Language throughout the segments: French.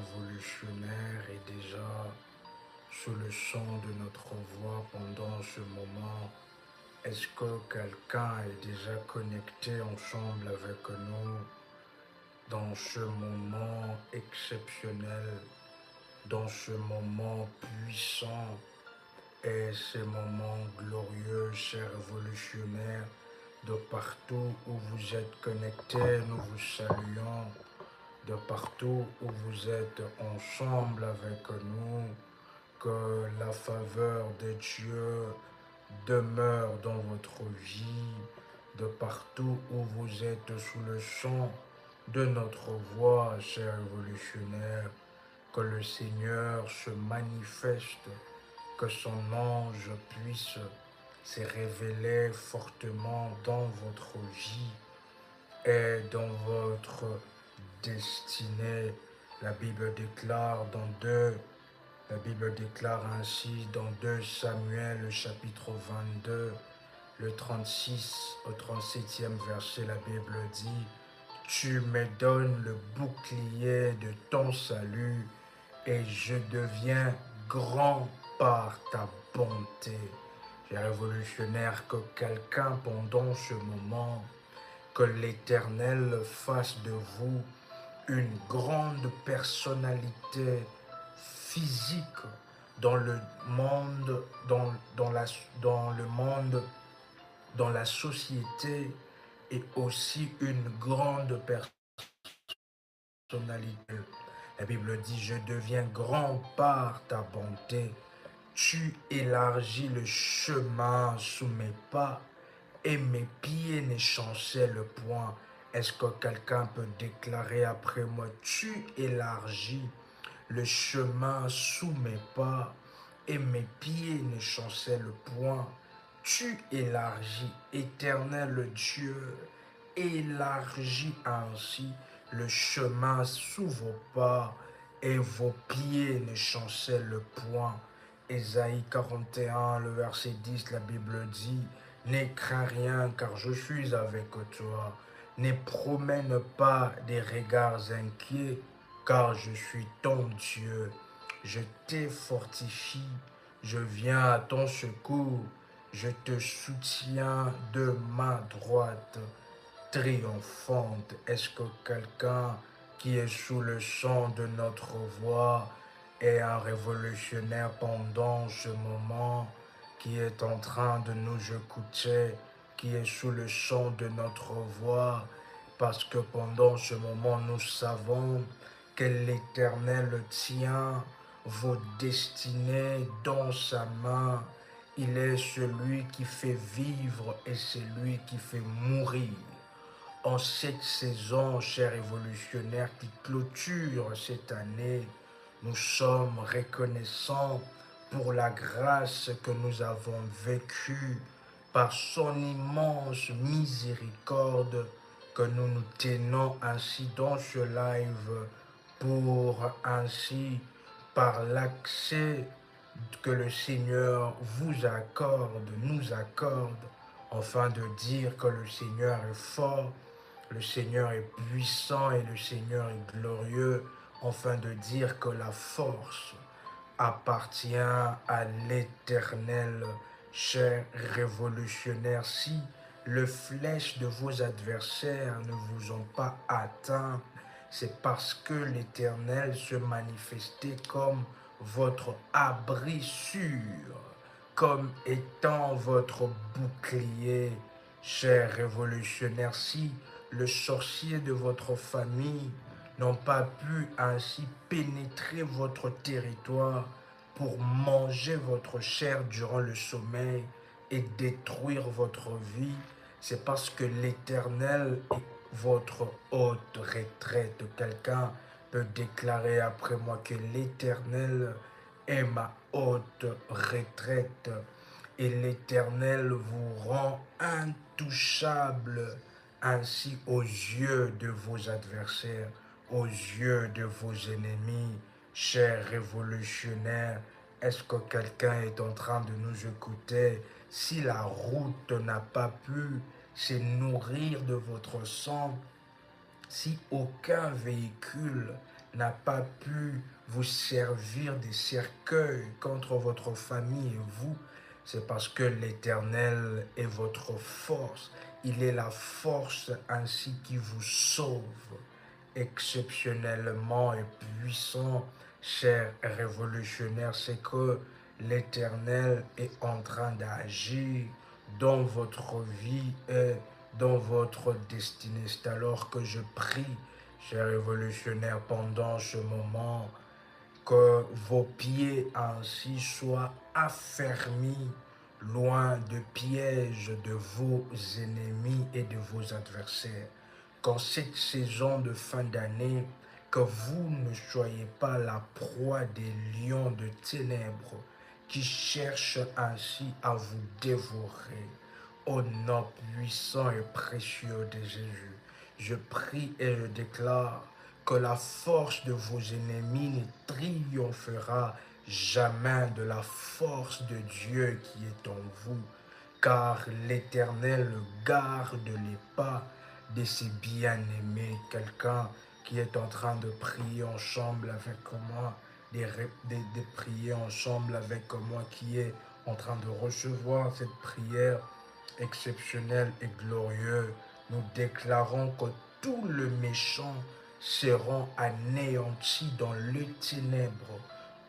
révolutionnaire est déjà sous le son de notre voix pendant ce moment. Est-ce que quelqu'un est déjà connecté ensemble avec nous dans ce moment exceptionnel, dans ce moment puissant et ces moments glorieux, chers révolutionnaires, de partout où vous êtes connectés, nous vous saluons. De partout où vous êtes ensemble avec nous, que la faveur de Dieu demeure dans votre vie, de partout où vous êtes sous le son de notre voix, chers révolutionnaires, que le Seigneur se manifeste, que son ange puisse se révéler fortement dans votre vie et dans votre destinée. La Bible déclare la Bible déclare ainsi dans 2 Samuel, le chapitre 22, le 36 au 37e verset, la Bible dit: Tu me donnes le bouclier de ton salut et je deviens grand par ta bonté. J'ai révolutionnaire que quelqu'un pendant ce moment, que l'Éternel fasse de vous une grande personnalité physique dans le monde, dans la société, et aussi une grande personnalité. La Bible dit: Je deviens grand par ta bonté. Tu élargis le chemin sous mes pas et mes pieds ne chancellent point. Est-ce que quelqu'un peut déclarer après moi: Tu élargis le chemin sous mes pas et mes pieds ne chancellent point. Tu élargis, éternel Dieu, élargis ainsi le chemin sous vos pas et vos pieds ne chancellent point. Ésaïe 41, le verset 10, la Bible dit: Ne crains rien car je suis avec toi. Ne promène pas des regards inquiets car je suis ton Dieu. Je te fortifie, je viens à ton secours, je te soutiens de ma droite triomphante. Est-ce que quelqu'un qui est sous le son de notre voix est un révolutionnaire pendant ce moment, qui est en train de nous écouter, qui est sous le son de notre voix, parce que pendant ce moment, nous savons que l'Éternel tient vos destinées dans sa main. Il est celui qui fait vivre et celui qui fait mourir. En cette saison, chers révolutionnaires, qui clôture cette année, nous sommes reconnaissants pour la grâce que nous avons vécue, par son immense miséricorde, que nous nous tenons ainsi dans ce live, pour ainsi, par l'accès que le Seigneur vous accorde, nous accorde, afin de dire que le Seigneur est fort, le Seigneur est puissant et le Seigneur est glorieux, afin de dire que la force appartient à l'Éternel. Chers révolutionnaires, si les flèches de vos adversaires ne vous ont pas atteint, c'est parce que l'Éternel se manifestait comme votre abri sûr, comme étant votre bouclier. Chers révolutionnaires, si le sorcier de votre famille n'ont pas pu ainsi pénétrer votre territoire pour manger votre chair durant le sommeil et détruire votre vie, c'est parce que l'Éternel est votre haute retraite. Quelqu'un peut déclarer après moi que l'Éternel est ma haute retraite et l'Éternel vous rend intouchable ainsi aux yeux de vos adversaires, aux yeux de vos ennemis. Chers révolutionnaires, est-ce que quelqu'un est en train de nous écouter? Si la route n'a pas pu se nourrir de votre sang, si aucun véhicule n'a pas pu vous servir des cercueils contre votre famille et vous, c'est parce que l'Éternel est votre force. Il est la force ainsi qui vous sauve exceptionnellement et puissant, cher révolutionnaire. C'est que l'Éternel est en train d'agir dans votre vie et dans votre destinée. C'est alors que je prie, cher révolutionnaire, pendant ce moment, que vos pieds ainsi soient affermis loin de pièges de vos ennemis et de vos adversaires. Qu'en cette saison de fin d'année, que vous ne soyez pas la proie des lions de ténèbres qui cherchent ainsi à vous dévorer. Au nom puissant et précieux de Jésus, je prie et je déclare que la force de vos ennemis ne triomphera jamais de la force de Dieu qui est en vous, car l'Éternel garde les pas de ses bien-aimés. Quelqu'un qui est en train de prier ensemble avec moi, de prier ensemble avec moi, qui est en train de recevoir cette prière exceptionnelle et glorieuse, nous déclarons que tout le méchant seront anéantis dans le ténèbre,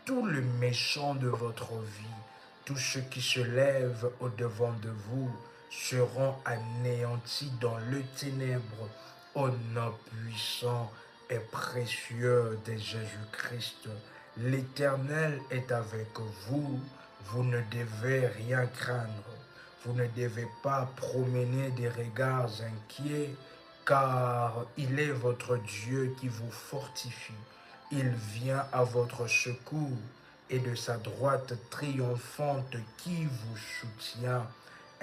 tout le méchant de votre vie, tous ceux qui se lèvent au-devant de vous seront anéantis dans le ténèbre, au nom puissant et précieux de Jésus-Christ. L'Éternel est avec vous, vous ne devez rien craindre. Vous ne devez pas promener des regards inquiets, car il est votre Dieu qui vous fortifie. Il vient à votre secours et de sa droite triomphante qui vous soutient.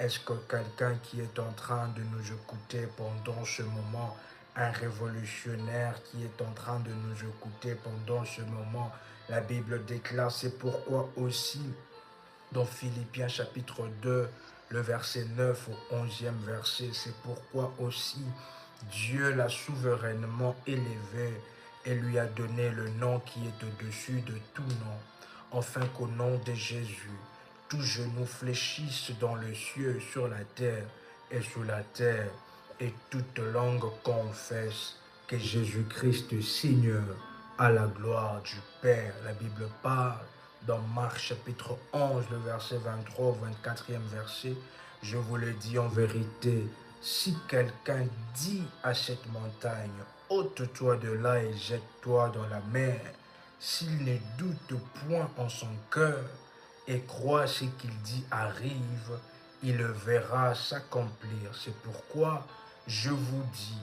Est-ce que quelqu'un qui est en train de nous écouter pendant ce moment, un révolutionnaire qui est en train de nous écouter pendant ce moment, la Bible déclare, c'est pourquoi aussi dans Philippiens chapitre 2, le verset 9 au 11e verset, c'est pourquoi aussi Dieu l'a souverainement élevé et lui a donné le nom qui est au-dessus de tout nom, afin qu'au nom de Jésus, tout genou fléchisse dans le ciel, sur la terre et sous la terre, et toute langue confesse que Jésus-Christ est Seigneur, à la gloire du Père. La Bible parle dans Marc chapitre 11, le verset 23 au 24e verset, je vous le dis en vérité, si quelqu'un dit à cette montagne, ôte-toi de là et jette-toi dans la mer, s'il ne doute point en son cœur et croit ce qu'il dit arrive, il le verra s'accomplir. C'est pourquoi je vous dis,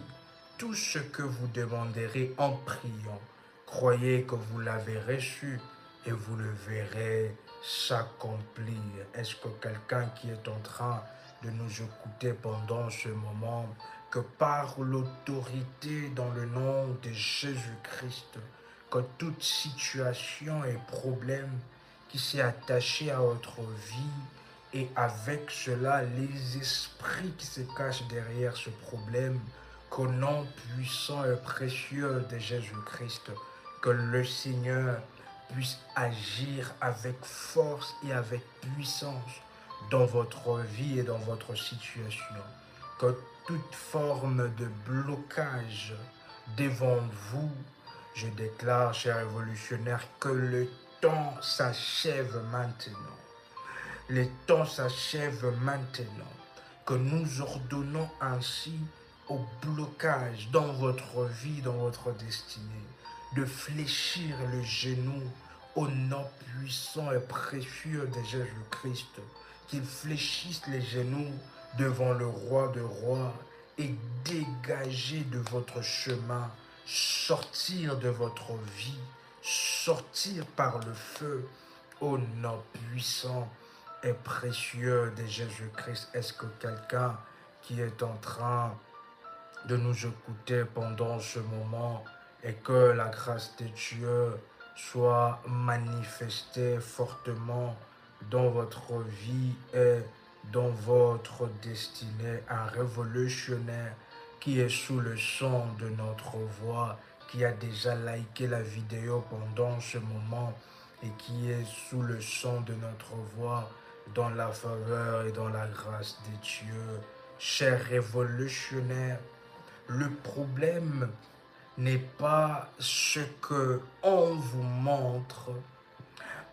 tout ce que vous demanderez en priant, croyez que vous l'avez reçu et vous le verrez s'accomplir. Est-ce que quelqu'un qui est en train de nous écouter pendant ce moment, que par l'autorité dans le nom de Jésus-Christ, que toute situation et problème qui s'est attaché à votre vie, et avec cela, les esprits qui se cachent derrière ce problème, qu'au nom puissant et précieux de Jésus-Christ, que le Seigneur puisse agir avec force et avec puissance dans votre vie et dans votre situation. Que toute forme de blocage devant vous, je déclare, cher révolutionnaire, que le temps s'achève maintenant. Le temps s'achève maintenant. Que nous ordonnons ainsi au blocage dans votre vie, dans votre destinée, de fléchir le genou au nom puissant et précieux de Jésus-Christ, qu'il fléchisse les genoux devant le roi de rois et dégager de votre chemin, sortir de votre vie, sortir par le feu au nom puissant et précieux de Jésus-Christ. Est-ce que quelqu'un qui est en train de nous écouter pendant ce moment et que la grâce de Dieu soit manifestée fortement dans votre vie et dans votre destinée, un révolutionnaire qui est sous le son de notre voix, qui a déjà liké la vidéo pendant ce moment et qui est sous le son de notre voix, dans la faveur et dans la grâce de Dieu. Chers révolutionnaires, le problème n'est pas ce que on vous montre,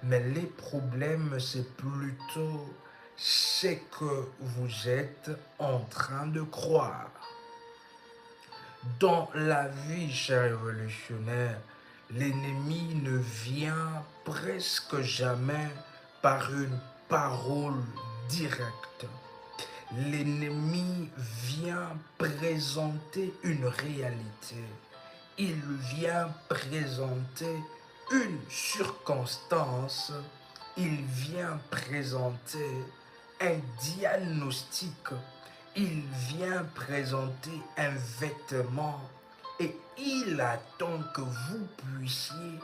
mais les problèmes, c'est plutôt ce que vous êtes en train de croire. Dans la vie, chers révolutionnaires, l'ennemi ne vient presque jamais par une parole directe. L'ennemi vient présenter une réalité. Il vient présenter une circonstance. Il vient présenter un diagnostic. Il vient présenter un vêtement et il attend que vous puissiez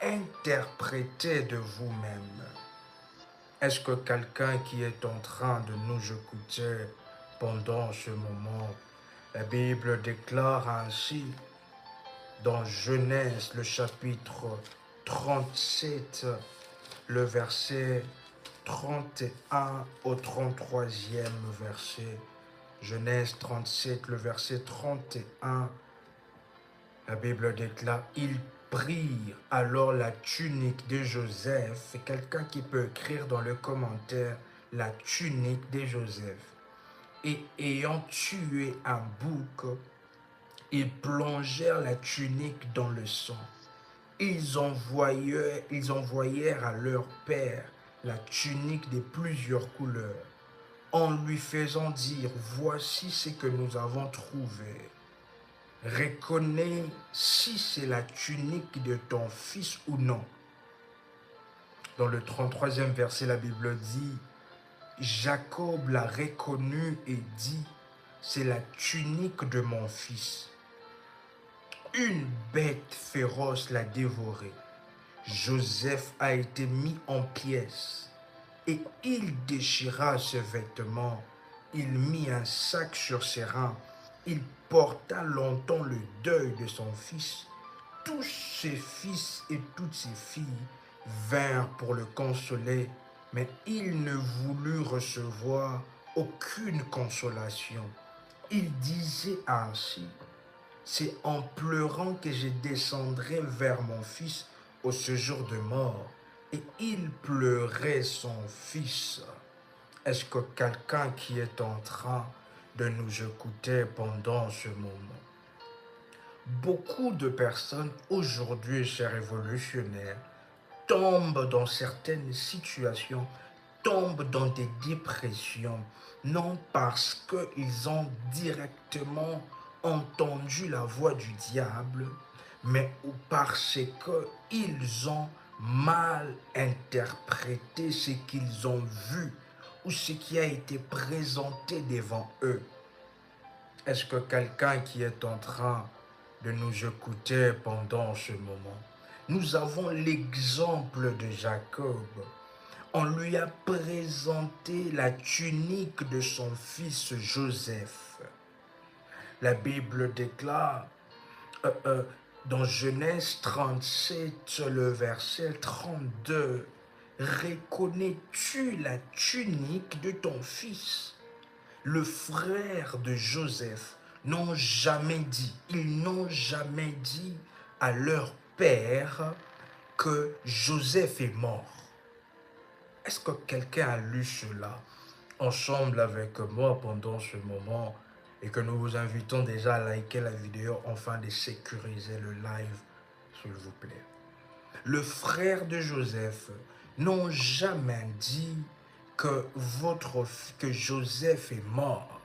interpréter de vous-même. Est-ce que quelqu'un qui est en train de nous écouter pendant ce moment, la Bible déclare ainsi dans Genèse, le chapitre 37, le verset 31 au 33e verset. Genèse 37, le verset 31, la Bible déclare, ils prirent alors la tunique de Joseph. C'est quelqu'un qui peut écrire dans le commentaire la tunique de Joseph. Et ayant tué un bouc, ils plongèrent la tunique dans le sang. Ils envoyèrent à leur père la tunique de plusieurs couleurs, en lui faisant dire, voici ce que nous avons trouvé. Reconnais si c'est la tunique de ton fils ou non. Dans le 33e verset, la Bible dit, Jacob l'a reconnu et dit, c'est la tunique de mon fils. Une bête féroce l'a dévoré. Joseph a été mis en pièces et il déchira ses vêtements. Il mit un sac sur ses reins. Il porta longtemps le deuil de son fils. Tous ses fils et toutes ses filles vinrent pour le consoler, mais il ne voulut recevoir aucune consolation. Il disait ainsi, c'est en pleurant que je descendrai vers mon fils au séjour de mort. Et il pleurait son fils. Est-ce que quelqu'un qui est en train de nous écouter pendant ce moment? Beaucoup de personnes aujourd'hui, chers révolutionnaires, tombent dans certaines situations, tombent dans des dépressions, non parce qu'ils ont directement entendu la voix du diable, mais parce qu'ils ont mal interprété ce qu'ils ont vu ou ce qui a été présenté devant eux. Est-ce que quelqu'un qui est en train de nous écouter pendant ce moment? Nous avons l'exemple de Jacob. On lui a présenté la tunique de son fils Joseph. La Bible déclare dans Genèse 37, le verset 32, « Reconnais-tu la tunique de ton fils ?» Le frère de Joseph n'ont jamais dit, ils n'ont jamais dit à leur père que Joseph est mort. Est-ce que quelqu'un a lu cela ensemble avec moi pendant ce moment et que nous vous invitons déjà à liker la vidéo afin de sécuriser le live, s'il vous plaît. Le frère de Joseph n'ont jamais dit que Joseph est mort.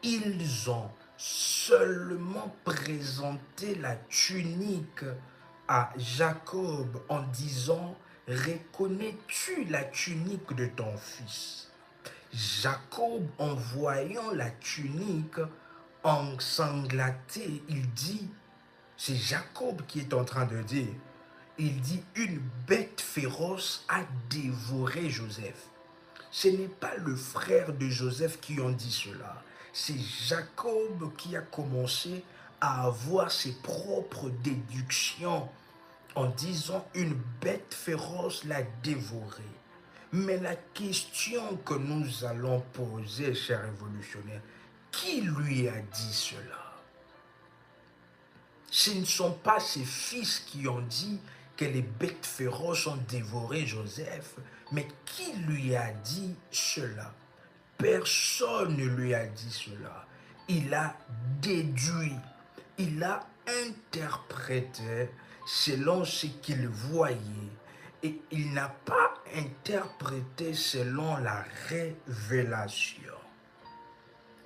Ils ont seulement présenté la tunique à Jacob en disant « Reconnais-tu la tunique de ton fils ?» Jacob, en voyant la tunique ensanglatée, il dit, c'est Jacob qui est en train de dire, il dit, une bête féroce a dévoré Joseph. Ce n'est pas le frère de Joseph qui en dit cela. C'est Jacob qui a commencé à avoir ses propres déductions en disant une bête féroce l'a dévoré. Mais la question que nous allons poser, cher révolutionnaire, qui lui a dit cela? Ce ne sont pas ses fils qui ont dit que les bêtes féroces ont dévoré Joseph, mais qui lui a dit cela? Personne ne lui a dit cela. Il a déduit, il a interprété selon ce qu'il voyait et il n'a pas interprété selon la révélation.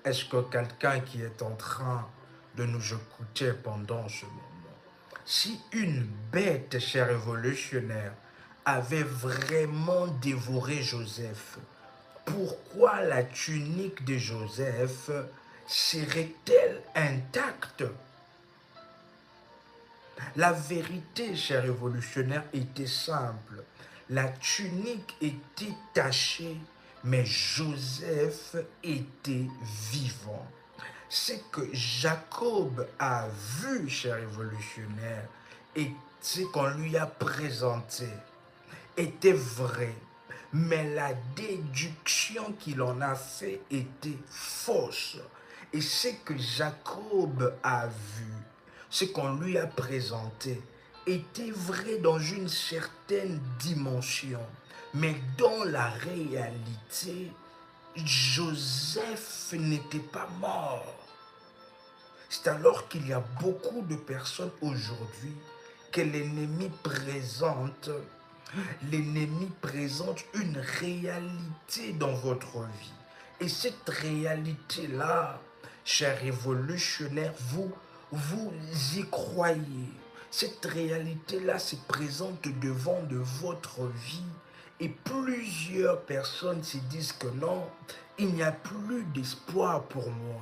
Est-ce que quelqu'un qui est en train de nous écouter pendant ce moment, si une bête, cher révolutionnaire, avait vraiment dévoré Joseph, pourquoi la tunique de Joseph serait-elle intacte? La vérité, cher révolutionnaire, était simple. La tunique était tachée, mais Joseph était vivant. Ce que Jacob a vu, cher révolutionnaire, et ce qu'on lui a présenté était vrai. Mais la déduction qu'il en a fait était fausse. Et ce que Jacob a vu, ce qu'on lui a présenté, était vrai dans une certaine dimension. Mais dans la réalité, Joseph n'était pas mort. C'est alors qu'il y a beaucoup de personnes aujourd'hui que l'ennemi présente une réalité dans votre vie. Et cette réalité-là, cher révolutionnaire, vous y croyez. Cette réalité-là se présente devant de votre vie. Et plusieurs personnes se disent que non, il n'y a plus d'espoir pour moi.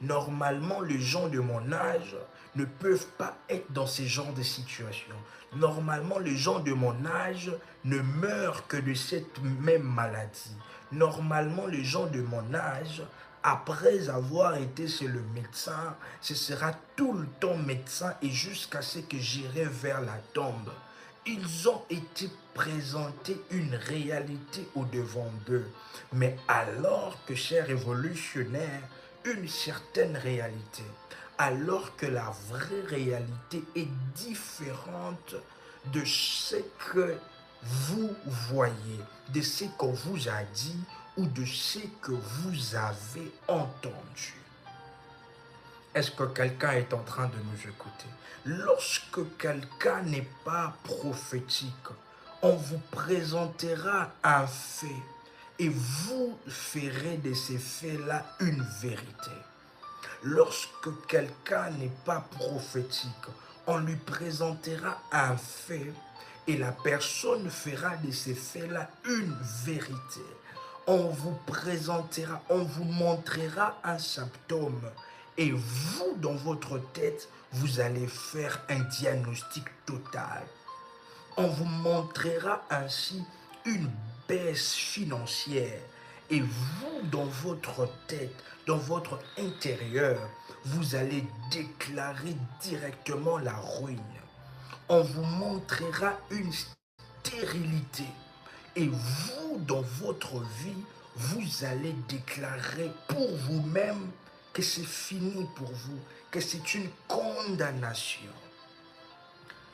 Normalement, les gens de mon âge ne peuvent pas être dans ce genre de situation. Normalement, les gens de mon âge ne meurent que de cette même maladie. Normalement, les gens de mon âge, après avoir été chez le médecin, ce sera tout le temps médecin et jusqu'à ce que j'irai vers la tombe. Ils ont été présentés une réalité au-devant d'eux. Mais alors que, cher révolutionnaire, une certaine réalité, alors que la vraie réalité est différente de ce que vous voyez, de ce qu'on vous a dit ou de ce que vous avez entendu. Est-ce que quelqu'un est en train de nous écouter? Lorsque quelqu'un n'est pas prophétique, on vous présentera un fait et vous ferez de ces faits-là une vérité. Lorsque quelqu'un n'est pas prophétique, on lui présentera un fait et la personne fera de ces faits-là une vérité. On vous présentera, on vous montrera un symptôme et vous, dans votre tête, vous allez faire un diagnostic total. On vous montrera ainsi une baisse financière. Et vous, dans votre tête, dans votre intérieur, vous allez déclarer directement la ruine. On vous montrera une stérilité. Et vous, dans votre vie, vous allez déclarer pour vous-même que c'est fini pour vous, que c'est une condamnation.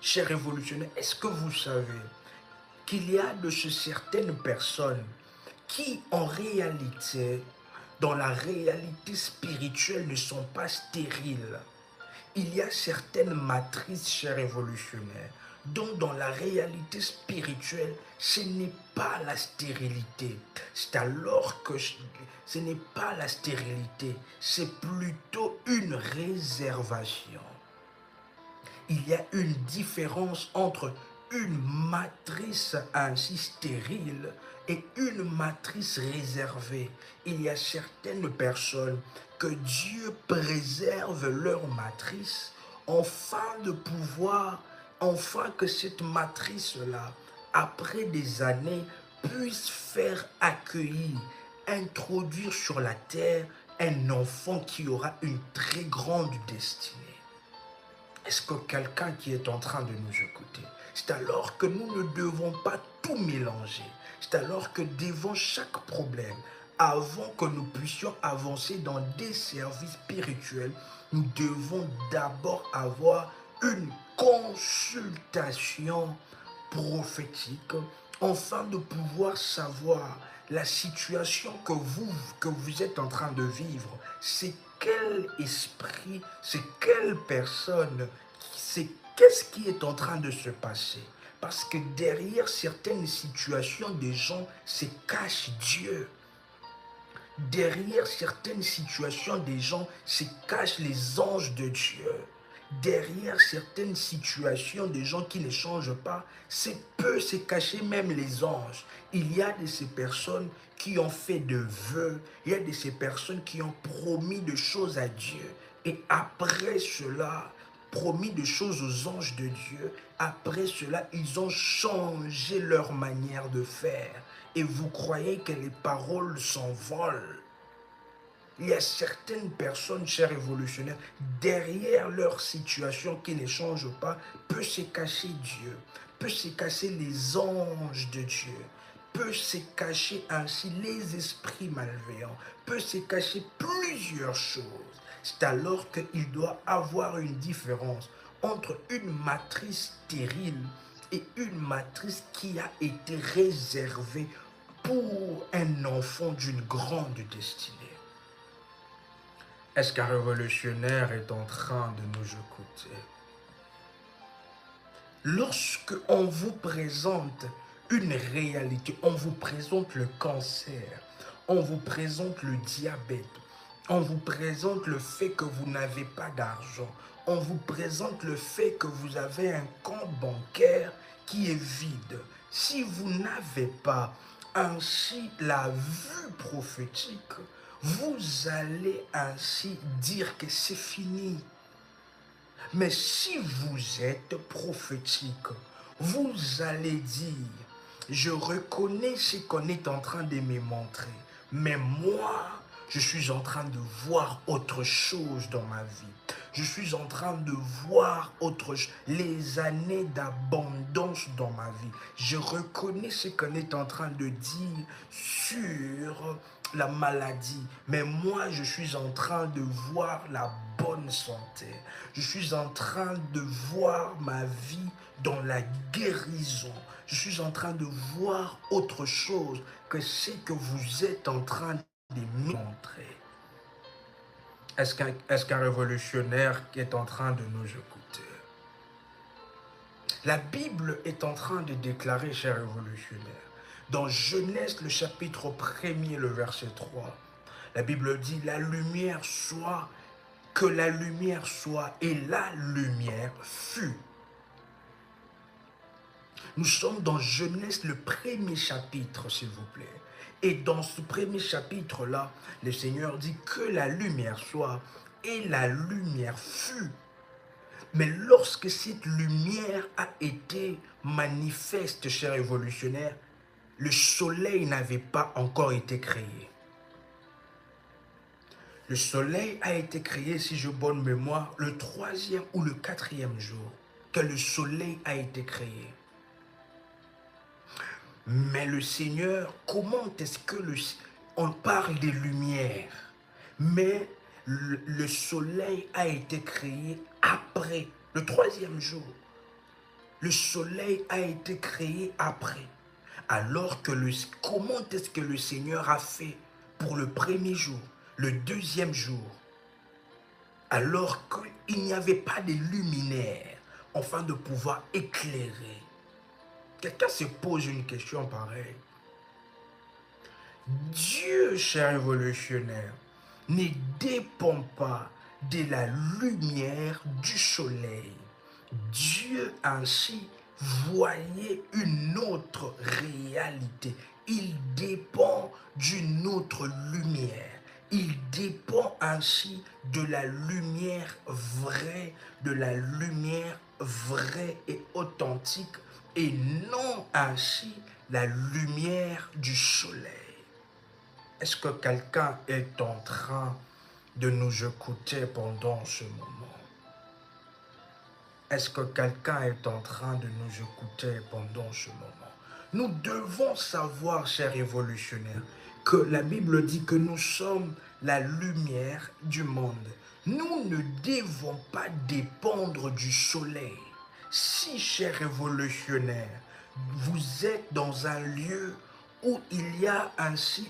Chers révolutionnaires, est-ce que vous savez qu'il y a de certaines personnes qui, en réalité, dans la réalité spirituelle, ne sont pas stériles? Il y a certaines matrices, chers révolutionnaires, dont dans la réalité spirituelle, ce n'est pas la stérilité. C'est alors que ce n'est pas la stérilité, c'est plutôt une réservation. Il y a une différence entre une matrice ainsi stérile et une matrice réservée. Il y a certaines personnes que Dieu préserve leur matrice afin que cette matrice-là, après des années, puisse faire accueillir, introduire sur la terre un enfant qui aura une très grande destinée. Est-ce que quelqu'un qui est en train de nous écouter, c'est alors que nous ne devons pas tout mélanger. C'est alors que devant chaque problème, avant que nous puissions avancer dans des services spirituels, nous devons d'abord avoir une consultation prophétique afin de pouvoir savoir la situation que vous êtes en train de vivre. C'est quel esprit, c'est quelle personne, c'est qu'est-ce qui est en train de se passer. Parce que derrière certaines situations des gens se cache Dieu. Derrière certaines situations des gens se cachent les anges de Dieu. Derrière certaines situations des gens qui ne changent pas, peut se cacher même les anges. Il y a de ces personnes qui ont fait de vœux, il y a de ces personnes qui ont promis de choses à Dieu. Et après cela, promis de choses aux anges de Dieu, après cela, ils ont changé leur manière de faire. Et vous croyez que les paroles s'envolent. Il y a certaines personnes, chers révolutionnaires, derrière leur situation qui ne change pas, peut se cacher Dieu, peut se cacher les anges de Dieu, peut se cacher ainsi les esprits malveillants, peut se cacher plusieurs choses. C'est alors qu'il doit avoir une différence entre une matrice stérile et une matrice qui a été réservée pour un enfant d'une grande destinée. Est-ce qu'un révolutionnaire est en train de nous écouter? Lorsque on vous présente une réalité, on vous présente le cancer, on vous présente le diabète, on vous présente le fait que vous n'avez pas d'argent, on vous présente le fait que vous avez un compte bancaire qui est vide. Si vous n'avez pas ainsi la vue prophétique, vous allez ainsi dire que c'est fini. Mais si vous êtes prophétique, vous allez dire, je reconnais ce qu'on est en train de me montrer, mais moi, je suis en train de voir autre chose dans ma vie. Je suis en train de voir les années d'abondance dans ma vie. Je reconnais ce qu'on est en train de dire sur la maladie. Mais moi, je suis en train de voir la bonne santé. Je suis en train de voir ma vie dans la guérison. Je suis en train de voir autre chose que ce que vous êtes en train de me montrer. Est-ce qu'un révolutionnaire qui est en train de nous écouter? La Bible est en train de déclarer, chers révolutionnaires, dans Genèse, le chapitre 1er, le verset 3, la Bible dit, la lumière soit, que la lumière soit, et la lumière fut. Nous sommes dans Genèse, le 1er chapitre, s'il vous plaît. Et dans ce 1er chapitre-là, le Seigneur dit que la lumière soit, et la lumière fut. Mais lorsque cette lumière a été manifeste, chers révolutionnaires, le soleil n'avait pas encore été créé. Le soleil a été créé, si j'ai bonne mémoire, le 3e ou le 4e jour que le soleil a été créé. Mais le Seigneur, comment est-ce que on parle des lumières, mais le soleil a été créé après, le 3e jour. Le soleil a été créé après. Alors que comment est-ce que le Seigneur a fait pour le 1er jour, le 2e jour, alors qu'il n'y avait pas de luminaire, afin de pouvoir éclairer? Quelqu'un se pose une question pareille. Dieu, cher révolutionnaire, ne dépend pas de la lumière du soleil. Dieu ainsi voyait une autre réalité. Il dépend d'une autre lumière. Il dépend ainsi de la lumière vraie, et authentique, et non ainsi la lumière du soleil. Est-ce que quelqu'un est en train de nous écouter pendant ce moment? Est-ce que quelqu'un est en train de nous écouter pendant ce moment? Nous devons savoir, chers révolutionnaires, que la Bible dit que nous sommes la lumière du monde. Nous ne devons pas dépendre du soleil. Si, chers révolutionnaires, vous êtes dans un lieu où il y a ainsi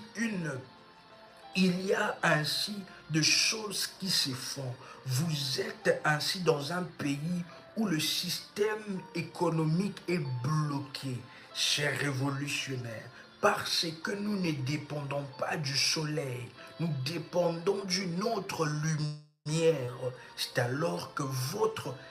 de choses qui se font. Vous êtes ainsi dans un pays où le système économique est bloqué, chers révolutionnaires, parce que nous ne dépendons pas du soleil, nous dépendons d'une autre lumière. C'est alors que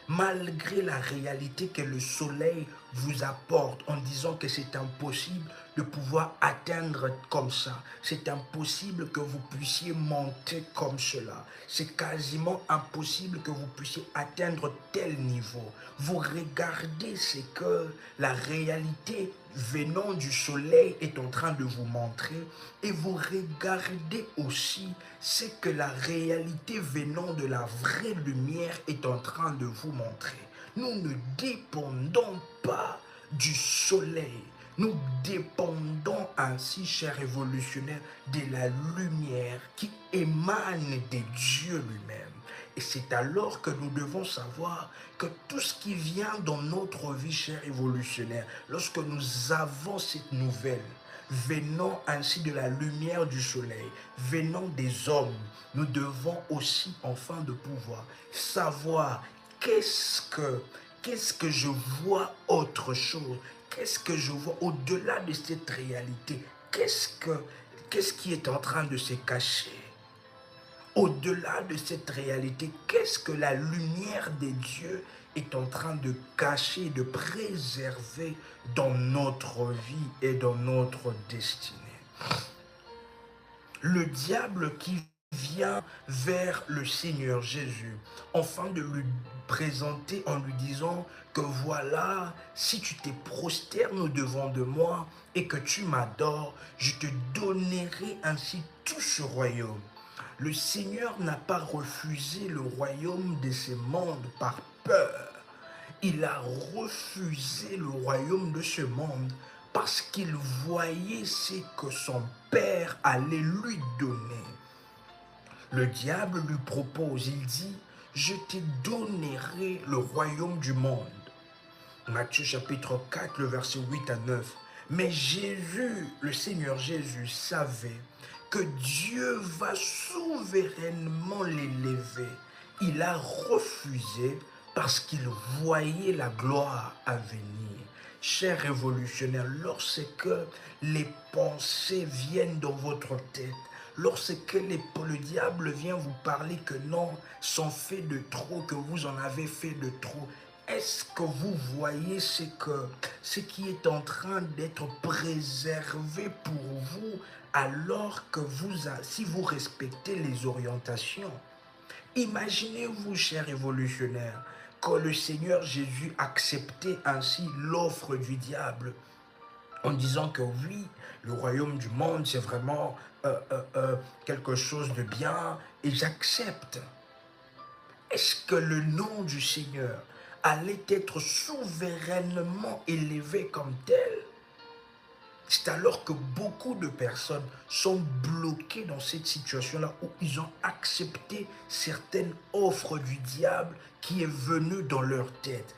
malgré la réalité que le soleil vous apporte, en disant que c'est impossible de pouvoir atteindre comme ça, c'est impossible que vous puissiez monter comme cela, c'est quasiment impossible que vous puissiez atteindre tel niveau. Vous regardez ce que la réalité venant du soleil est en train de vous montrer, et vous regardez aussi ce que la réalité venant de la vraie lumière est en train de vous montrer. Nous ne dépendons pas du soleil. Nous dépendons ainsi, chers révolutionnaires, de la lumière qui émane de Dieu lui-même. Et c'est alors que nous devons savoir que tout ce qui vient dans notre vie, chers révolutionnaires, lorsque nous avons cette nouvelle, venant ainsi de la lumière du soleil, venant des hommes, nous devons aussi, enfin, de pouvoir savoir qu'est-ce que je vois autre chose, qu'est-ce que je vois au-delà de cette réalité, qu'est-ce qui est en train de se cacher. Au-delà de cette réalité, qu'est-ce que la lumière de Dieu est en train de cacher, de préserver dans notre vie et dans notre destinée. Le diable qui vient vers le Seigneur Jésus, afin de lui présenter en lui disant que voilà, si tu te prosternes devant de moi et que tu m'adores, je te donnerai ainsi tout ce royaume. Le Seigneur n'a pas refusé le royaume de ce monde par peur. Il a refusé le royaume de ce monde parce qu'il voyait ce que son Père allait lui donner. Le diable lui propose, il dit, je te donnerai le royaume du monde. Matthieu chapitre 4, le verset 8 à 9. Mais Jésus, le Seigneur Jésus, savait que Dieu va souverainement l'élever. Il a refusé parce qu'il voyait la gloire à venir. Chers révolutionnaires, lorsque les pensées viennent dans votre tête, lorsque le diable vient vous parler que non, sont faits de trop, que vous en avez fait de trop, est-ce que vous voyez ce qui est en train d'être préservé pour vous alors que si vous respectez les orientations? Imaginez-vous, chers révolutionnaires, que le Seigneur Jésus acceptait ainsi l'offre du diable en disant que oui, le royaume du monde, c'est vraiment quelque chose de bien et j'accepte. Est-ce que le nom du Seigneur allait être souverainement élevé comme tel? C'est alors que beaucoup de personnes sont bloquées dans cette situation-là où ils ont accepté certaines offres du diable qui est venue dans leur tête.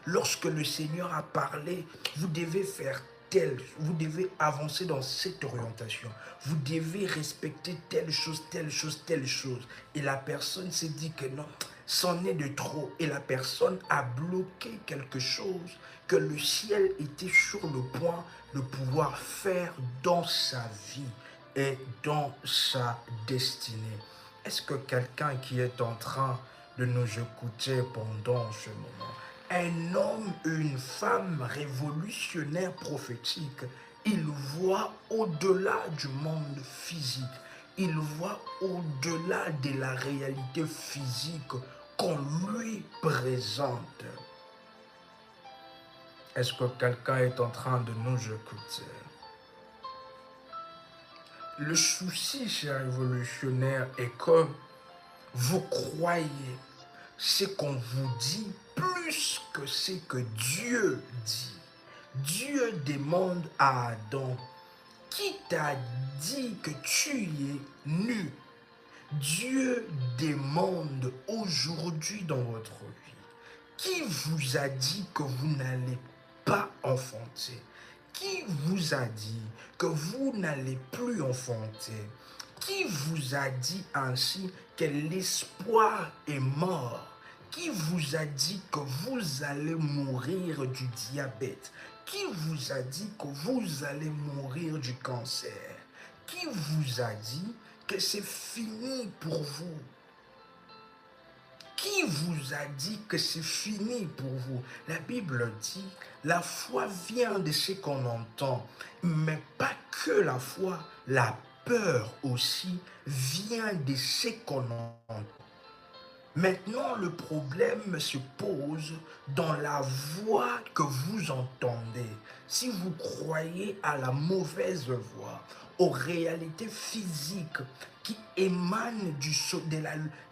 Lorsque le Seigneur a parlé, vous devez faire tel, vous devez avancer dans cette orientation. Vous devez respecter telle chose, telle chose, telle chose. Et la personne s'est dit que non, c'en est de trop. Et la personne a bloqué quelque chose que le ciel était sur le point de pouvoir faire dans sa vie et dans sa destinée. Est-ce que quelqu'un qui est en train de nous écouter pendant ce moment, un homme ou une femme révolutionnaire prophétique, il voit au-delà du monde physique, il voit au-delà de la réalité physique qu'on lui présente. Est-ce que quelqu'un est en train de nous écouter? Le souci, chers révolutionnaires, est que vous croyez ce qu'on vous dit plus puisque c'est que Dieu dit, Dieu demande à Adam, qui t'a dit que tu es nu? Dieu demande aujourd'hui dans votre vie, qui vous a dit que vous n'allez pas enfanter? Qui vous a dit que vous n'allez plus enfanter? Qui vous a dit ainsi que l'espoir est mort? Qui vous a dit que vous allez mourir du diabète? Qui vous a dit que vous allez mourir du cancer? Qui vous a dit que c'est fini pour vous? Qui vous a dit que c'est fini pour vous? La Bible dit, la foi vient de ce qu'on entend, mais pas que la foi, la peur aussi vient de ce qu'on entend. Maintenant, le problème se pose dans la voix que vous entendez. Si vous croyez à la mauvaise voix, aux réalités physiques qui émanent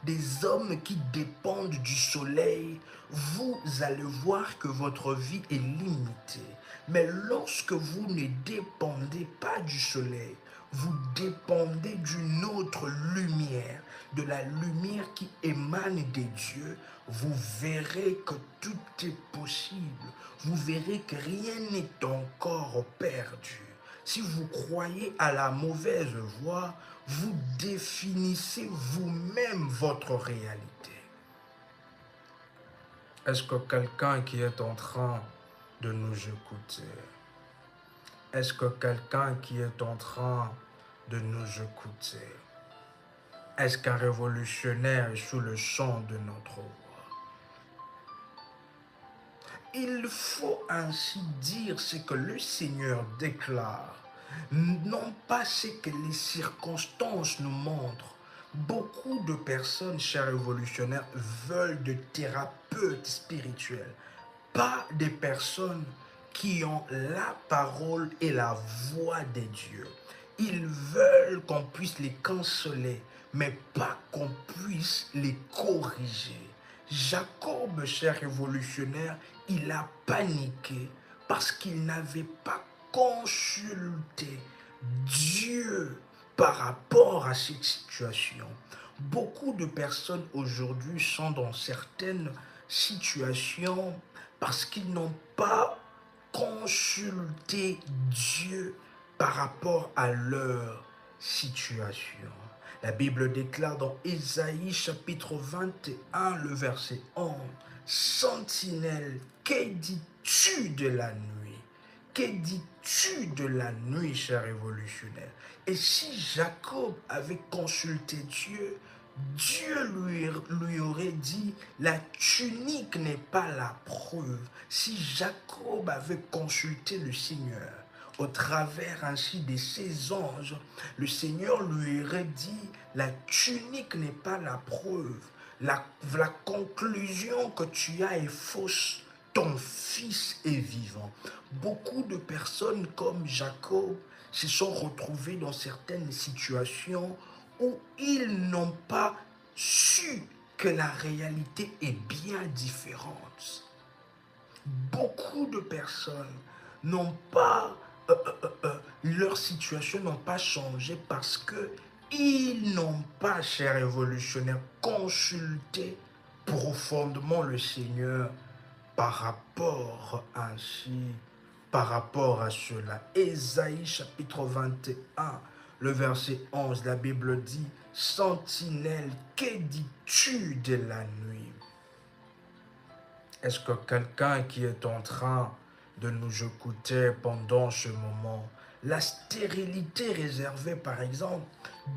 des hommes qui dépendent du soleil, vous allez voir que votre vie est limitée. Mais lorsque vous ne dépendez pas du soleil, vous dépendez d'une autre lumière, de la lumière qui émane des dieux, vous verrez que tout est possible. Vous verrez que rien n'est encore perdu. Si vous croyez à la mauvaise voie, vous définissez vous-même votre réalité. Est-ce que quelqu'un qui est en train de nous écouter, est-ce que quelqu'un qui est en train de nous écouter, est-ce qu'un révolutionnaire est sous le chant de notre voix? Il faut ainsi dire ce que le Seigneur déclare, non pas ce que les circonstances nous montrent. Beaucoup de personnes, chers révolutionnaires, veulent de thérapeutes spirituels, pas des personnes qui ont la parole et la voix des dieux. Ils veulent qu'on puisse les consoler, mais pas qu'on puisse les corriger. Jacob, cher révolutionnaire, il a paniqué parce qu'il n'avait pas consulté Dieu par rapport à cette situation. Beaucoup de personnes aujourd'hui sont dans certaines situations parce qu'ils n'ont pas consulté Dieu par rapport à leur situation. La Bible déclare dans Ésaïe chapitre 21, le verset 11, « Sentinelle, que dis-tu de la nuit? Que dis-tu de la nuit, cher révolutionnaire ?» Et si Jacob avait consulté Dieu, Dieu lui aurait dit, la tunique n'est pas la preuve. Si Jacob avait consulté le Seigneur, au travers ainsi de ses anges, le Seigneur lui aurait dit, la tunique n'est pas la preuve. La conclusion que tu as est fausse. Ton fils est vivant. Beaucoup de personnes comme Jacob se sont retrouvées dans certaines situations où ils n'ont pas su que la réalité est bien différente. Beaucoup de personnes n'ont pas, leur situation n'a pas changé parce que ils n'ont pas, chers révolutionnaires, consulté profondément le Seigneur par rapport à cela. Ésaïe chapitre 21, le verset 11, la Bible dit, « Sentinelle, que dis-tu de la nuit ?» Est-ce que quelqu'un qui est en train de nous écouter pendant ce moment, la stérilité réservée par exemple,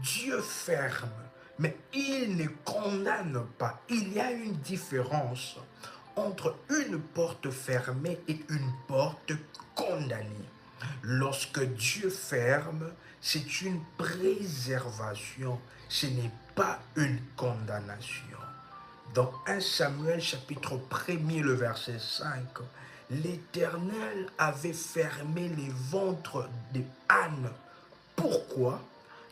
Dieu ferme, mais il ne condamne pas. Il y a une différence entre une porte fermée et une porte condamnée. Lorsque Dieu ferme, c'est une préservation, ce n'est pas une condamnation. Dans 1 Samuel chapitre 1er, le verset 5, l'Éternel avait fermé les ventres des ânes. Pourquoi?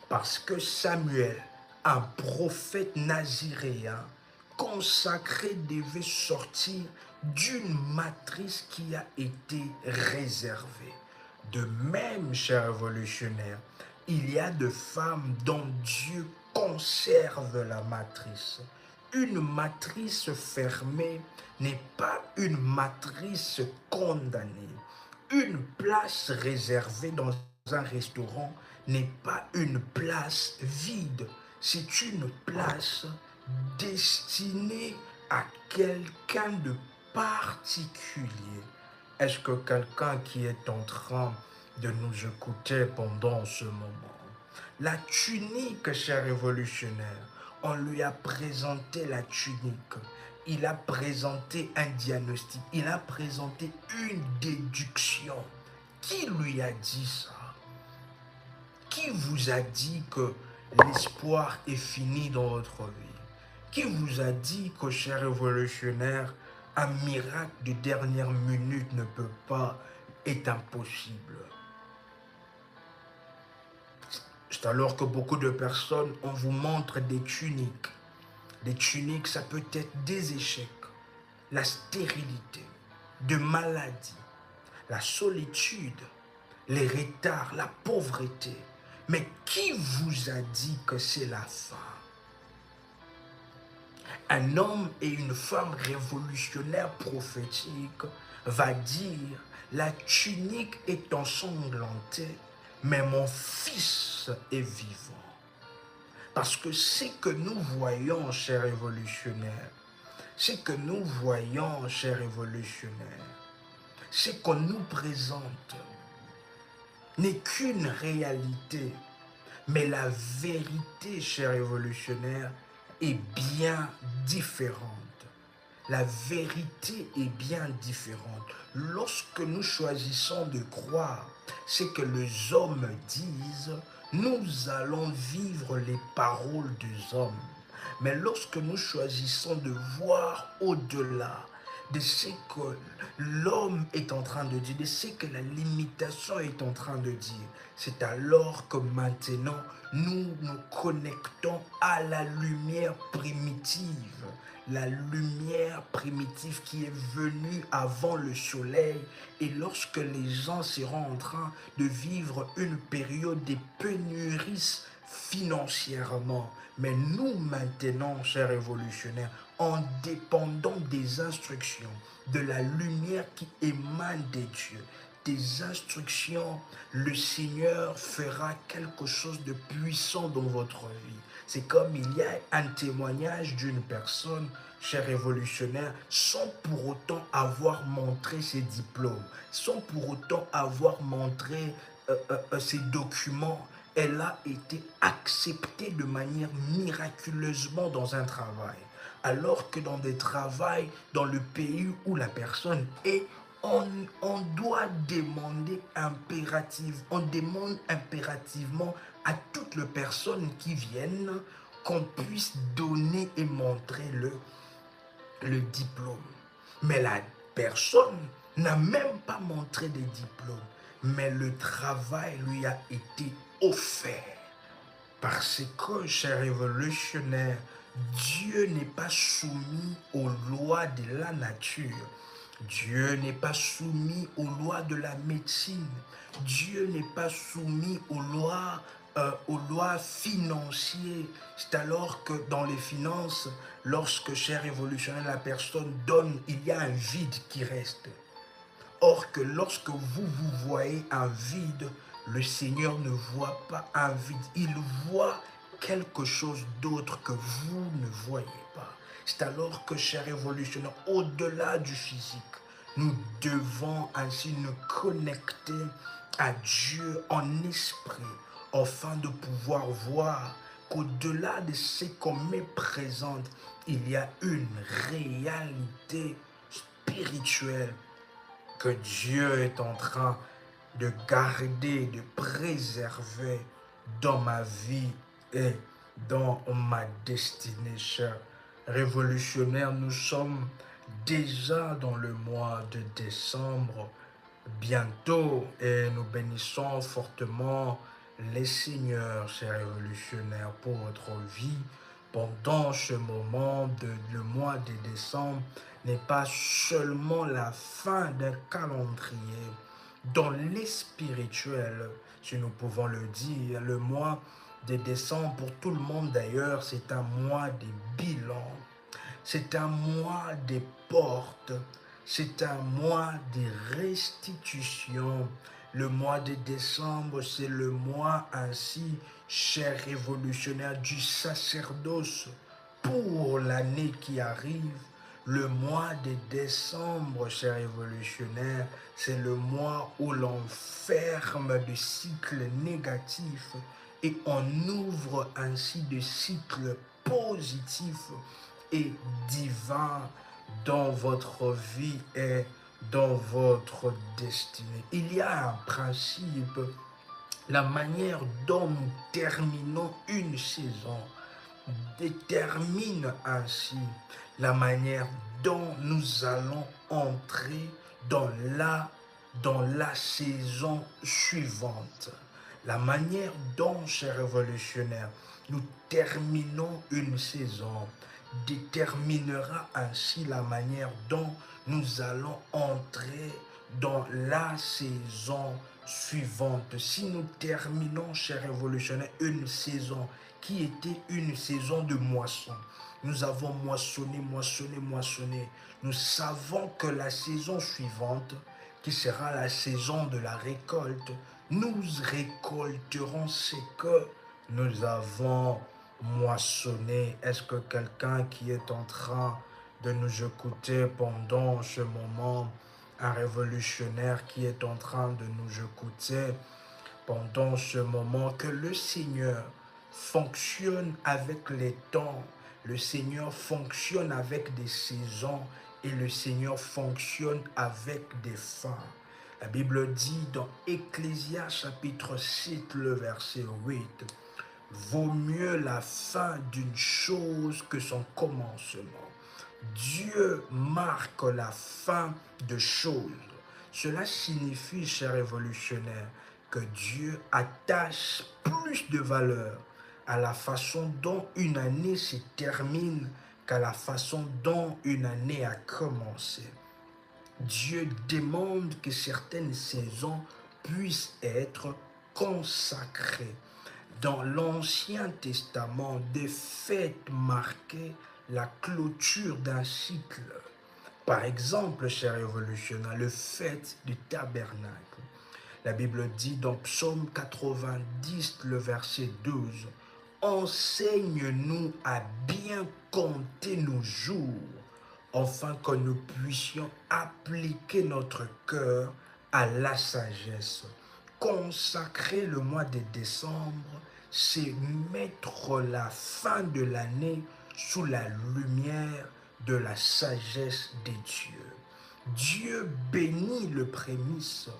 Parce que Samuel, un prophète naziréen, consacré, devait sortir d'une matrice qui a été réservée. De même, chers révolutionnaires, il y a de femmes dont Dieu conserve la matrice. Une matrice fermée n'est pas une matrice condamnée. Une place réservée dans un restaurant n'est pas une place vide. C'est une place destinée à quelqu'un de particulier. Est-ce que quelqu'un qui est en train de nous écouter pendant ce moment? La tunique, cher révolutionnaire, on lui a présenté la tunique. Il a présenté un diagnostic. Il a présenté une déduction. Qui lui a dit ça? Qui vous a dit que l'espoir est fini dans votre vie? Qui vous a dit que, cher révolutionnaire, un miracle de dernière minute ne peut pas, est impossible? C'est alors que beaucoup de personnes, on vous montre des tuniques. Des tuniques, ça peut être des échecs, la stérilité, de maladies, la solitude, les retards, la pauvreté. Mais qui vous a dit que c'est la fin? Un homme et une femme révolutionnaires prophétiques va dire, la tunique est ensanglantée, mais mon fils est vivant. Parce que ce que nous voyons, chers révolutionnaires, ce que nous voyons, chers révolutionnaires, ce qu'on nous présente n'est qu'une réalité. Mais la vérité, chers révolutionnaires, est bien différente. La vérité est bien différente. Lorsque nous choisissons de croire ce que les hommes disent, nous allons vivre les paroles des hommes. Mais lorsque nous choisissons de voir au-delà de ce que l'homme est en train de dire, de ce que la limitation est en train de dire, c'est alors que maintenant nous nous connectons à la lumière primitive. La lumière primitive qui est venue avant le soleil. Et lorsque les gens seront en train de vivre une période de pénurie financièrement, mais nous maintenant, chers révolutionnaires, en dépendant des instructions, de la lumière qui émane des dieux, des instructions, le Seigneur fera quelque chose de puissant dans votre vie. C'est comme il y a un témoignage d'une personne, cher révolutionnaire, sans pour autant avoir montré ses diplômes, sans pour autant avoir montré ses documents. Elle a été acceptée de manière miraculeusement dans un travail. Alors que dans des travails, dans le pays où la personne est, on doit demander on demande impérativement à toutes les personnes qui viennent qu'on puisse donner et montrer le diplôme. Mais la personne n'a même pas montré de diplôme, mais le travail lui a été offert. Parce que, cher révolutionnaire, Dieu n'est pas soumis aux lois de la nature. Dieu n'est pas soumis aux lois de la médecine. Dieu n'est pas soumis aux lois financières. C'est alors que dans les finances, lorsque, cher révolutionnaire, la personne donne, il y a un vide qui reste. Or que lorsque vous voyez un vide, le Seigneur ne voit pas un vide. Il voit quelque chose d'autre que vous ne voyez pas. C'est alors que, cher révolutionnaire, au-delà du physique, nous devons ainsi nous connecter à Dieu en esprit, afin de pouvoir voir qu'au-delà de ce qu'on me présente, il y a une réalité spirituelle que Dieu est en train de garder, de préserver dans ma vie et dans ma destinée, chers révolutionnaires. Nous sommes déjà dans le mois de décembre, bientôt, et nous bénissons fortement les seigneurs, chers révolutionnaires, pour votre vie. pendant ce moment, le mois de décembre n'est pas seulement la fin d'un calendrier. Dans les spirituels, si nous pouvons le dire, le mois de décembre, pour tout le monde d'ailleurs, c'est un mois de bilan. C'est un mois des portes. C'est un mois de restitution. Le mois de décembre, c'est le mois ainsi, cher révolutionnaire, du sacerdoce pour l'année qui arrive. Le mois de décembre, cher révolutionnaire, c'est le mois où l'on ferme des cycles négatifs et on ouvre ainsi des cycles positifs et divins dans votre vie et dans votre destinée. Il y a un principe, la manière dont nous terminons une saison détermine ainsi la manière dont nous allons entrer dans la saison suivante. La manière dont, chers révolutionnaires, nous terminons une saison déterminera ainsi la manière dont nous allons entrer dans la saison suivante. Si nous terminons, chers révolutionnaires, une saison qui était une saison de moisson, nous avons moissonné, moissonné, moissonné. Nous savons que la saison suivante, qui sera la saison de la récolte, nous récolterons ce que nous avons moissonné. Est-ce que quelqu'un qui est en train de nous écouter pendant ce moment, un révolutionnaire qui est en train de nous écouter pendant ce moment, que le Seigneur fonctionne avec les temps, le Seigneur fonctionne avec des saisons et le Seigneur fonctionne avec des fins. La Bible dit dans Ecclésias chapitre 7, le verset 8, « Vaut mieux la fin d'une chose que son commencement. » Dieu marque la fin de choses. Cela signifie, chers révolutionnaires, que Dieu attache plus de valeur à la façon dont une année se termine qu'à la façon dont une année a commencé. Dieu demande que certaines saisons puissent être consacrées. Dans l'Ancien Testament, des fêtes marquaient la clôture d'un cycle. Par exemple, chers révolutionnaires, le fête du tabernacle. La Bible dit dans Psaume 90, le verset 12, « Enseigne-nous à bien compter nos jours, afin que nous puissions appliquer notre cœur à la sagesse. » Consacrer le mois de décembre, c'est mettre la fin de l'année sous la lumière de la sagesse des dieux. Dieu bénit le prémisse,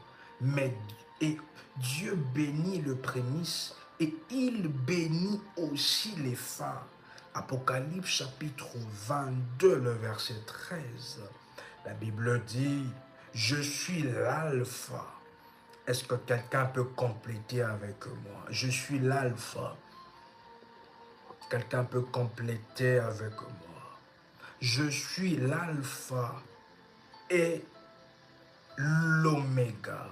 Dieu bénit le prémisse et il bénit aussi les fins. Apocalypse chapitre 22, le verset 13. La Bible dit, « Je suis l'alpha. » Est-ce que quelqu'un peut compléter avec moi? Je suis l'alpha. Quelqu'un peut compléter avec moi. Je suis l'alpha et l'oméga,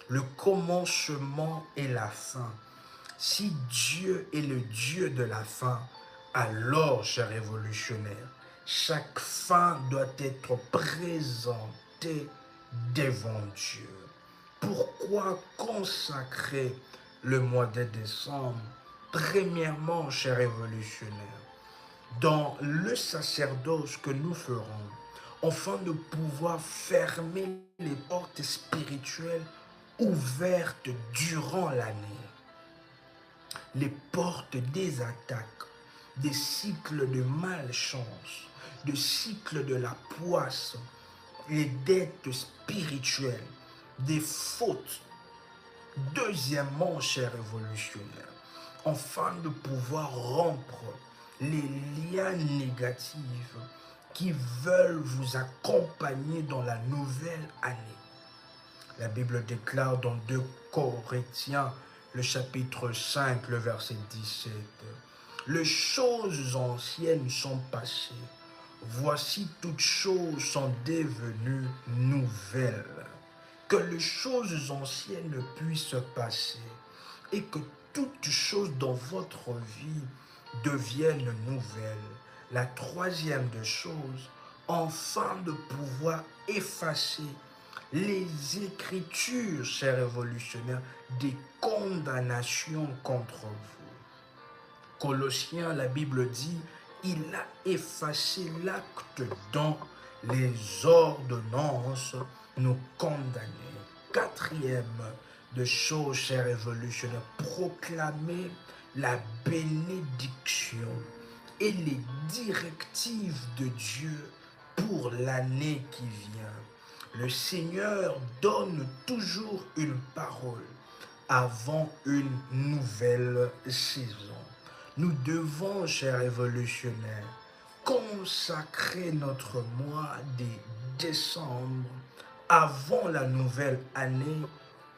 le commencement et la fin. Si Dieu est le Dieu de la fin, alors, chers révolutionnaires, chaque fin doit être présentée devant Dieu. Pourquoi consacrer le mois de décembre? Premièrement, chers révolutionnaires, dans le sacerdoce que nous ferons, afin de pouvoir fermer les portes spirituelles ouvertes durant l'année, les portes des attaques, des cycles de malchance, des cycles de la poisse, les dettes spirituelles, des fautes. Deuxièmement, chers révolutionnaires, afin de pouvoir rompre les liens négatifs qui veulent vous accompagner dans la nouvelle année. La Bible déclare dans 2 Corinthiens, le chapitre 5, le verset 17, Les choses anciennes sont passées. Voici toutes choses sont devenues nouvelles. Que les choses anciennes puissent passer et que toutes choses dans votre vie deviennent nouvelles. La troisième des choses, enfin de pouvoir effacer les écritures, chers révolutionnaires, des condamnations contre vous. Colossiens, la Bible dit, il a effacé l'acte dont les ordonnances nous condamnaient. Quatrième de choses, chers révolutionnaires, proclamer la bénédiction et les directives de Dieu pour l'année qui vient. Le Seigneur donne toujours une parole avant une nouvelle saison. Nous devons, chers révolutionnaires, consacrer notre mois de décembre avant la nouvelle année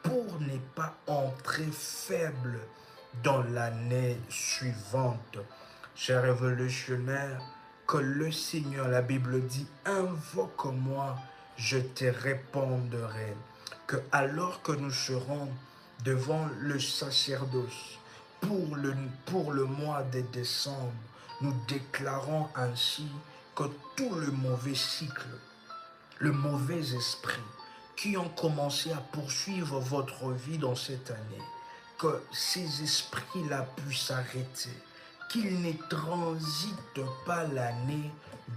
pour ne pas entrer faible dans l'année suivante. Chers révolutionnaires, que le Seigneur, la Bible dit, invoque-moi, je te répondrai. Que alors que nous serons devant le sacerdoce pour le mois de décembre, nous déclarons ainsi que tout le mauvais cycle, le mauvais esprit qui ont commencé à poursuivre votre vie dans cette année, que ces esprits-là puissent s'arrêter, qu'ils ne transitent pas l'année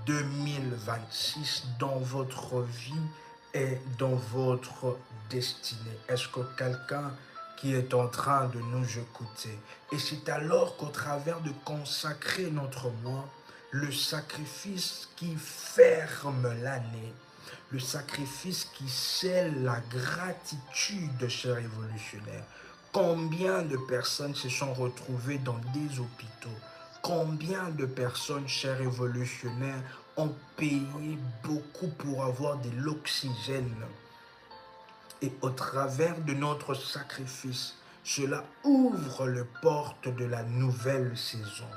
2026 dans votre vie et dans votre destinée. Est-ce que quelqu'un qui est en train de nous écouter? Et c'est alors qu'au travers de consacrer notre mois, le sacrifice qui ferme l'année, le sacrifice qui scelle la gratitude, chers révolutionnaires. Combien de personnes se sont retrouvées dans des hôpitaux? Combien de personnes, chers révolutionnaires, ont payé beaucoup pour avoir de l'oxygène? Et au travers de notre sacrifice, cela ouvre les portes de la nouvelle saison.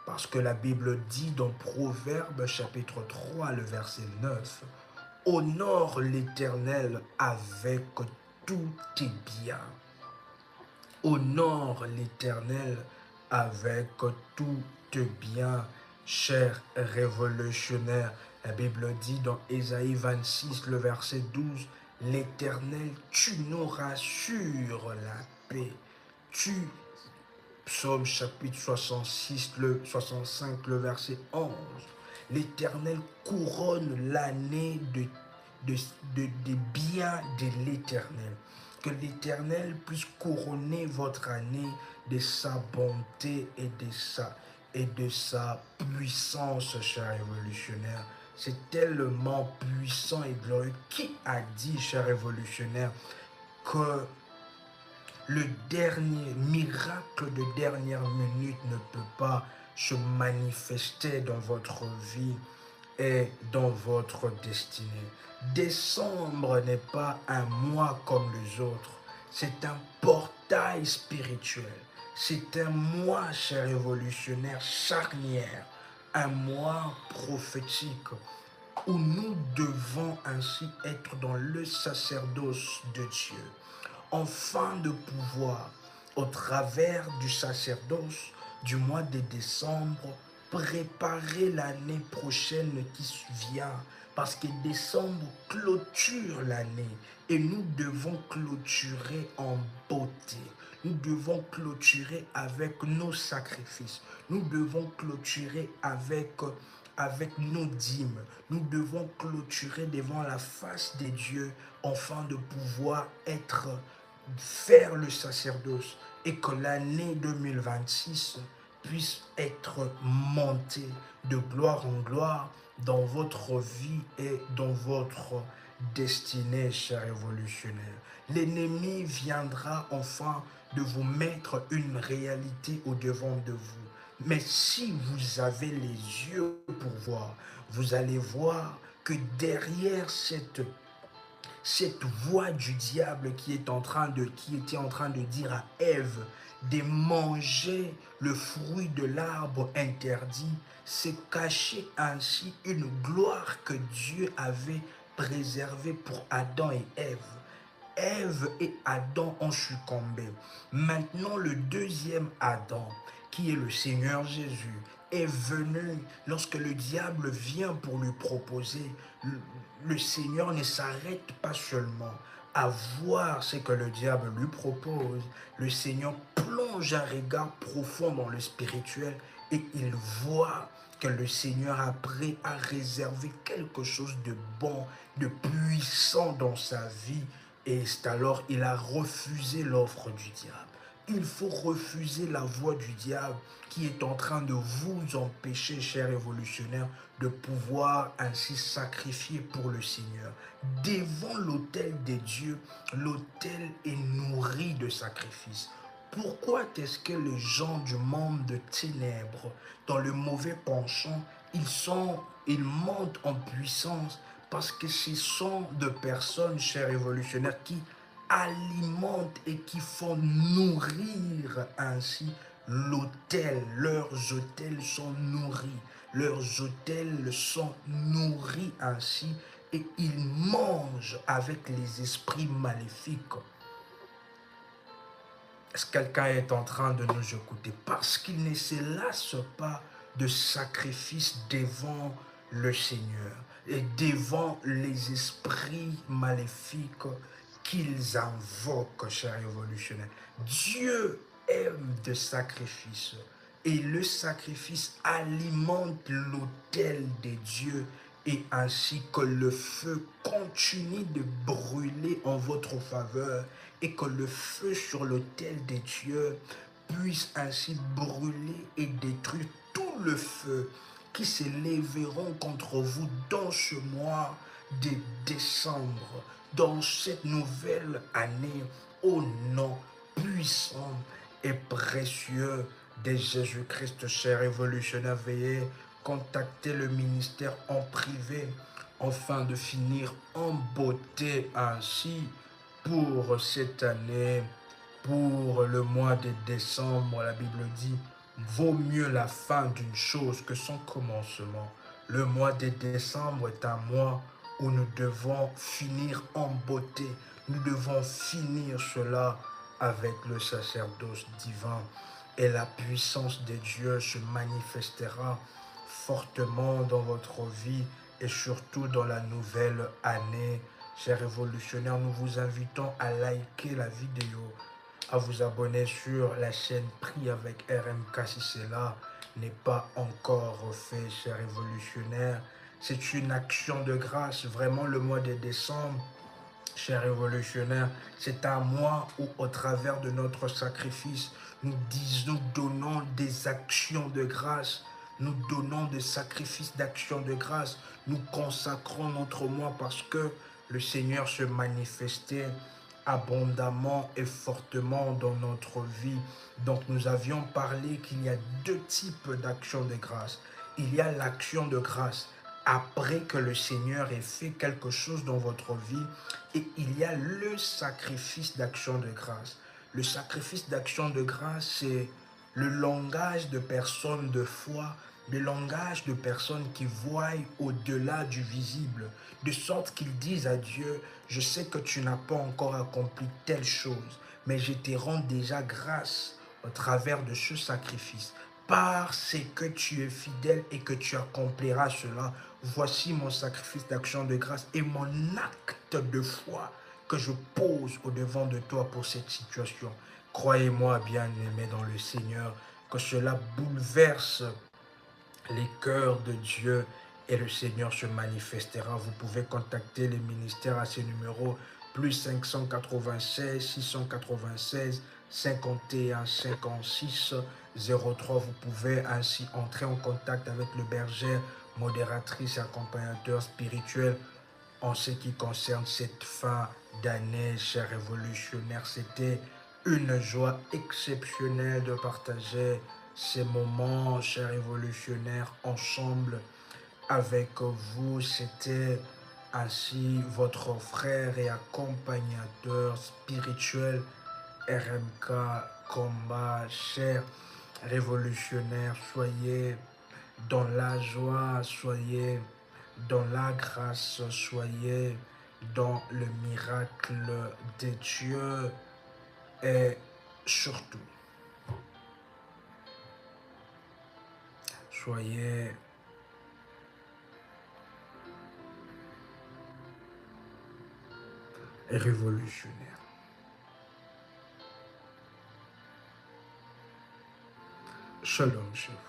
Parce que la Bible dit dans Proverbes chapitre 3, le verset 9, « Honore l'Éternel avec tous tes biens. » Honore l'Éternel avec tous tes biens, chers révolutionnaires. La Bible dit dans Ésaïe 26, le verset 12, « L'Éternel, tu nous rassures la paix. » Psaume chapitre 66, le 65, le verset 11. L'Éternel couronne l'année des biens de l'Éternel. Que l'Éternel puisse couronner votre année de sa bonté et de sa puissance, chers révolutionnaires. C'est tellement puissant et glorieux. Qui a dit, chers révolutionnaires, que le dernier miracle de dernière minute ne peut pas se manifester dans votre vie et dans votre destinée? Décembre n'est pas un mois comme les autres. C'est un portail spirituel. C'est un mois, cher révolutionnaire, charnière. Un mois prophétique où nous devons ainsi être dans le sacerdoce de Dieu. Afin de pouvoir, au travers du sacerdoce du mois de décembre, préparer l'année prochaine qui vient. Parce que décembre clôture l'année et nous devons clôturer en beauté. Nous devons clôturer avec nos sacrifices. Nous devons clôturer avec nos dîmes. Nous devons clôturer devant la face de Dieu afin de pouvoir faire le sacerdoce et que l'année 2026 puisse être montée de gloire en gloire dans votre vie et dans votre destinée, chers révolutionnaires. L'ennemi viendra enfin de vous mettre une réalité au-devant de vous. Mais si vous avez les yeux pour voir, vous allez voir que derrière cette voix du diable qui était en train de dire à Ève de manger le fruit de l'arbre interdit, c'est cacher ainsi une gloire que Dieu avait préservée pour Adam et Ève. Ève et Adam ont succombé. Maintenant, le deuxième Adam, qui est le Seigneur Jésus, est venu. Lorsque le diable vient pour lui proposer, le Seigneur ne s'arrête pas seulement à voir ce que le diable lui propose. Le Seigneur plonge un regard profond dans le spirituel et il voit que le Seigneur a prêt à réserver quelque chose de bon, de puissant dans sa vie. Et c'est alors il a refusé l'offre du diable. Il faut refuser la voix du diable qui est en train de vous empêcher, chers révolutionnaires, de pouvoir ainsi sacrifier pour le Seigneur. Devant l'autel des dieux, l'autel est nourri de sacrifices. Pourquoi est-ce que les gens du monde de ténèbres, dans le mauvais penchant, ils montent en puissance? Parce que ce sont de personnes, chers révolutionnaires, qui alimentent et qui font nourrir ainsi l'autel. Leurs autels sont nourris. Leurs autels sont nourris ainsi et ils mangent avec les esprits maléfiques. Est-ce que quelqu'un est en train de nous écouter? Parce qu'ils ne se lassent pas de sacrifices devant le Seigneur et devant les esprits maléfiques qu'ils invoquent, chers révolutionnaires. Dieu aime des sacrifices et le sacrifice alimente l'autel des dieux et ainsi que le feu continue de brûler en votre faveur et que le feu sur l'autel des dieux puisse ainsi brûler et détruire tout le feu qui se lèveront contre vous dans ce mois de décembre, dans cette nouvelle année, au nom puissant et précieux de Jésus-Christ. Chers révolutionnaires, veuillez contacter le ministère en privé afin de finir en beauté ainsi pour cette année, pour le mois de décembre. La Bible dit, vaut mieux la fin d'une chose que son commencement. Le mois de décembre est un mois où nous devons finir en beauté. Nous devons finir cela avec le sacerdoce divin. Et la puissance de Dieu se manifestera fortement dans votre vie et surtout dans la nouvelle année. Chers révolutionnaires, nous vous invitons à liker la vidéo, à vous abonner sur la chaîne Prie avec RMK si cela n'est pas encore fait, chers révolutionnaires. C'est une action de grâce, vraiment le mois de décembre. Chers révolutionnaires, c'est un mois où, au travers de notre sacrifice, nous donnons des actions de grâce, nous donnons des sacrifices d'action de grâce, nous consacrons notre mois parce que le Seigneur se manifestait abondamment et fortement dans notre vie. Donc nous avions parlé qu'il y a deux types d'actions de grâce. Il y a l'action de grâce après que le Seigneur ait fait quelque chose dans votre vie et il y a le sacrifice d'action de grâce. Le sacrifice d'action de grâce, c'est le langage de personnes de foi, le langage de personnes qui voient au-delà du visible, de sorte qu'ils disent à Dieu, je sais que tu n'as pas encore accompli telle chose, mais je te rends déjà grâce au travers de ce sacrifice. Parce que tu es fidèle et que tu accompliras cela, voici mon sacrifice d'action de grâce et mon acte de foi que je pose au devant de toi pour cette situation. Croyez-moi, bien-aimés dans le Seigneur, que cela bouleverse les cœurs de Dieu et le Seigneur se manifestera. Vous pouvez contacter les ministères à ces numéros plus 596 696 51 56 03. Vous pouvez ainsi entrer en contact avec le berger, modératrice et accompagnateur spirituel en ce qui concerne cette fin d'année, chers révolutionnaires. C'était une joie exceptionnelle de partager ces moments, chers révolutionnaires, ensemble avec vous. C'était Ainsi, votre frère et accompagnateur spirituel RMK Combat, cher révolutionnaire, soyez dans la joie, soyez dans la grâce, soyez dans le miracle de Dieu et surtout, soyez révolutionnaire. Shalom, chef.